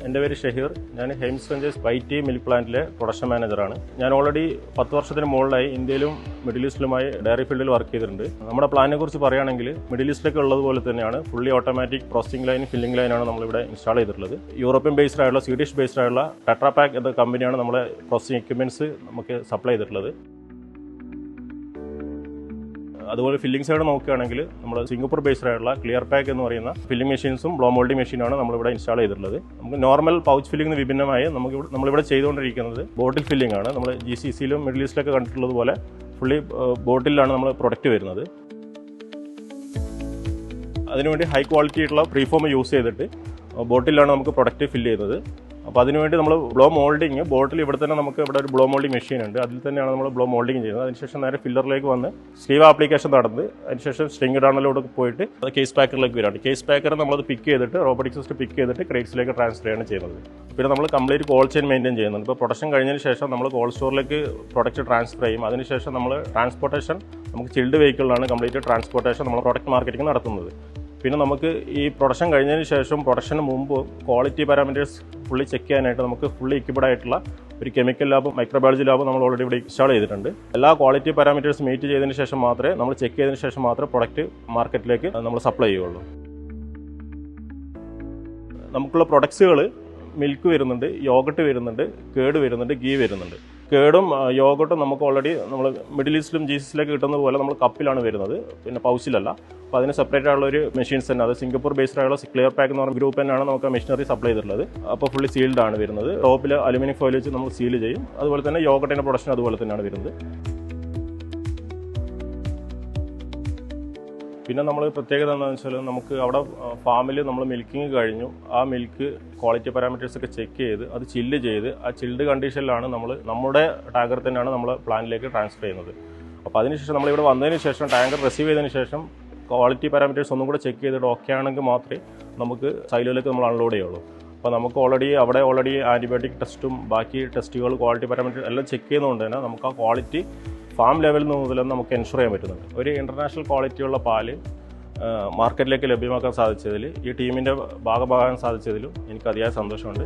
എൻ്റെ പേര് ഷഹീർ. ഞാൻ ഹെയിംസ് വെഞ്ചേഴ്സ് വൈറ്റി മിൽക്ക് പ്ലാന്റിലെ പ്രൊഡക്ഷൻ മാനേജറാണ്. ഞാൻ ഓൾറെഡി 10 വർഷത്തിന് മുകളിലായി ഇന്ത്യയിലും മിഡിൽ ഈസ്റ്റിലുമായി ഡയറി ഫീൽഡിൽ വർക്ക് ചെയ്തിട്ടുണ്ട്. നമ്മുടെ പ്ലാനിനെ കുറിച്ച് പറയുകയാണെങ്കിൽ മിഡിൽ ഈസ്റ്റിലൊക്കെ ഉള്ളതുപോലെ തന്നെയാണ് fully automatic processing line, filling ലൈനാണ് നമ്മളിവിടെ ഇൻസ്റ്റാൾ ചെയ്തിട്ടുള്ളത്. യൂറോപ്യൻ ബേസ്ഡ് ആയുള്ള സ്വീഡിഷ് ബേസ്ഡ് ആയുള്ള ടെട്രാപാക്ക് എന്ന കമ്പനിയാണ് നമ്മളെ പ്രോസസിംഗ് എക്യുപ്മെന്റ്സ് നമുക്ക് സപ്ലൈ ചെയ്തിട്ടുള്ളത്. അതുപോലെ ഫില്ലിംഗ് സൈഡ് നോക്കുകയാണെങ്കിൽ നമ്മൾ സിംഗപ്പൂർ ബേസ്ഡ് ആയിട്ടുള്ള ക്ലിയർ പാക്ക് എന്ന് പറയുന്ന ഫില്ലിംഗ് മെഷീൻസും ബ്ലോ മോൾഡിംഗ് മെഷീനാണ് നമ്മളിവിടെ ഇൻസ്റ്റാൾ ചെയ്തിട്ടുള്ളത്. നമുക്ക് നോർമൽ പൗച്ച് ഫില്ലിംഗിന് വിഭിന്നമായി നമ്മളിവിടെ ചെയ്തുകൊണ്ടിരിക്കുന്നത് ബോട്ടിൽ ഫില്ലിംഗ് ആണ്. നമ്മൾ GCCയിലും മിഡിൽ ഈസ്റ്റിലൊക്കെ കണ്ടിട്ടുള്ളത് പോലെ ഫുള്ളി ബോട്ടിലാണ് നമ്മൾ പ്രൊഡക്റ്റ് വരുന്നത്. അതിനുവേണ്ടി ഹൈ ക്വാളിറ്റി ആയിട്ടുള്ള പ്രീഫോം യൂസ് ചെയ്തിട്ട് ബോട്ടിലാണ് നമുക്ക് പ്രൊഡക്റ്റ് ഫില്ല് ചെയ്യുന്നത്. അപ്പോൾ അതിനുവേണ്ടി നമ്മൾ ബ്ലോ മോൾഡിങ് ബോട്ടിൽ ഇവിടെ തന്നെ നമുക്ക് ഇവിടെ ഒരു ബ്ലോ മോൾഡിംഗ് മെഷീൻ ഉണ്ട്. അതിൽ തന്നെയാണ് നമ്മൾ ബ്ലോ മോൾഡിംഗ് ചെയ്യുന്നത്. അതിനുശേഷം നേരെ ഫില്ലറിലേക്ക് വന്ന് സ്ലീവ് ആപ്ലിക്കേഷൻ നടന്ന് അതിനുശേഷം സ്ട്രിങ് ഇടാനിലോട്ട് പോയിട്ട് അത് കേസ് പാക്കറിലേക്ക് വരാണ്. കേസ് പാക്കർ നമ്മളത് പിക്ക് ചെയ്തിട്ട് റോബോട്ടിക് സിസ്റ്റം പിക്ക് ചെയ്തിട്ട് ക്രേറ്റ്സിലേക്ക് ട്രാൻസ്ഫർ ചെയ്യാണ് ചെയ്യുന്നത്. പിന്നെ നമ്മൾ കംപ്ലീറ്റ് കോൾഡ് ചെയിൻ മെയിൻറ്റെയിൻ ചെയ്യുന്നുണ്ട്. ഇപ്പോൾ പ്രൊഡക്ഷൻ കഴിഞ്ഞതിന് ശേഷം നമ്മൾ കോൾഡ് സ്റ്റോറിലേക്ക് പ്രൊഡക്റ്റ് ട്രാൻസ്ഫർ ചെയ്യും. അതിനുശേഷം നമ്മൾ ട്രാൻസ്പോർട്ടേഷൻ നമുക്ക് ചിൽഡ് വെഹിക്കിളിലാണ് കംപ്ലീറ്റ് ട്രാൻസ്പോർട്ടേഷൻ നമ്മൾ പ്രൊഡക്റ്റ് മാർക്കറ്റിംഗ് നടത്തുന്നത്. പിന്നെ നമുക്ക് ഈ പ്രൊഡക്ഷൻ കഴിഞ്ഞതിന് ശേഷം പ്രൊഡക്ഷന് മുമ്പ് ക്വാളിറ്റി പാരാമീറ്റേഴ്സ് ഫുള്ളി ചെക്ക് ചെയ്യാനായിട്ട് നമുക്ക് ഫുള്ളി എക്യുപ്ഡ് ആയിട്ടുള്ള ഒരു കെമിക്കൽ ലാബും മൈക്രോബയോളജി ലാബും നമ്മൾ ഓൾറെഡി ഇവിടെ ഇൻസ്റ്റാൾ ചെയ്തിട്ടുണ്ട്. എല്ലാ ക്വാളിറ്റി പാരാമീറ്റേഴ്സ് മീറ്റ് ചെയ്തതിന് ശേഷം മാത്രമേ നമ്മൾ ചെക്ക് ചെയ്തതിന് ശേഷം മാത്രമേ പ്രൊഡക്റ്റ് മാർക്കറ്റിലേക്ക് നമ്മൾ സപ്ലൈ ചെയ്യുള്ളൂ. നമുക്കുള്ള പ്രൊഡക്ട്സുകൾ മിൽക്ക് വരുന്നുണ്ട്, യോഗട്ട് വരുന്നുണ്ട്, കേട് വരുന്നുണ്ട്, ഗീ വരുന്നുണ്ട്. കേടും യോഗട്ടും നമുക്ക് ഓൾറെഡി നമ്മൾ മിഡിൽ ഈസ്റ്റിലും GCCയിലൊക്കെ കിട്ടുന്നത് പോലെ നമ്മൾ കപ്പിലാണ് വരുന്നത്, പിന്നെ പൗച്ചിലല്ല. അപ്പോൾ അതിന് സെപ്പറേറ്റ് ആയുള്ള ഒരു മെഷീൻസ് തന്നെ, അത് സിംഗപ്പൂർ ബേസ്ഡ് ആയുള്ള ക്ലിയർ പാക്ക് എന്ന് പറഞ്ഞ ഗ്രൂപ്പ് തന്നെയാണ് നമുക്ക് മെഷീനറി സപ്ലൈ ചെയ്തിട്ടുള്ളത്. അപ്പോൾ ഫുള്ളി സീൽഡ് ആണ് വരുന്നത്. ടോപ്പിൽ അലുമിനിയം ഫോയിൽ വെച്ച് നമ്മൾ സീൽ ചെയ്യും. അതുപോലെ തന്നെ യോഗട്ടിൻ്റെ പ്രൊഡക്ഷൻ അതുപോലെ തന്നെയാണ് വരുന്നത്. പിന്നെ നമ്മൾ പ്രത്യേകത എന്താണെന്ന് വെച്ചാൽ നമുക്ക് അവിടെ ഫാമിൽ നമ്മൾ മിൽക്കിങ് കഴിഞ്ഞു, ആ മിൽക്ക് ക്വാളിറ്റി പാരാമീറ്റേഴ്സ് ഒക്കെ ചെക്ക് ചെയ്ത് അത് ചില്ല് ചെയ്ത് ആ ചിൽഡ് കണ്ടീഷനിലാണ് നമ്മൾ നമ്മുടെ ടാങ്കർ തന്നെയാണ് നമ്മൾ പ്ലാന്റിലേക്ക് ട്രാൻസ്ഫർ ചെയ്യുന്നത്. അപ്പോൾ അതിനുശേഷം നമ്മളിവിടെ വന്നതിന് ശേഷം ടാങ്കർ റിസീവ് ചെയ്തതിന് ശേഷം ക്വാളിറ്റി പാരാമീറ്റേഴ്സ് ഒന്നും കൂടെ ചെക്ക് ചെയ്തിട്ട് ഓക്കെ ആണെങ്കിൽ മാത്രമേ നമുക്ക് സൈലോയിലേക്ക് നമ്മൾ അൺലോഡ് ചെയ്യുള്ളൂ. അപ്പോൾ നമുക്ക് അവിടെ ഓൾറെഡി ആൻറ്റിബയോട്ടിക് ടെസ്റ്റും ബാക്കി ടെസ്റ്റുകൾ ക്വാളിറ്റി പാരാമീറ്റർ എല്ലാം ചെക്ക് ചെയ്യുന്നതുകൊണ്ട് തന്നെ നമുക്ക് ആ ക്വാളിറ്റി ഫാം ലെവലിൽ നിന്ന് മുതൽ നമുക്ക് എൻഷുർ ചെയ്യാൻ പറ്റുന്നുണ്ട്. ഒരു ഇൻ്റർനാഷണൽ ക്വാളിറ്റിയുള്ള പാല് മാർക്കറ്റിലേക്ക് ലഭ്യമാക്കാൻ സാധിച്ചതിൽ, ഈ ടീമിൻ്റെ ഭാഗമാകാൻ സാധിച്ചതിലും എനിക്ക് അതിയായ സന്തോഷമുണ്ട്.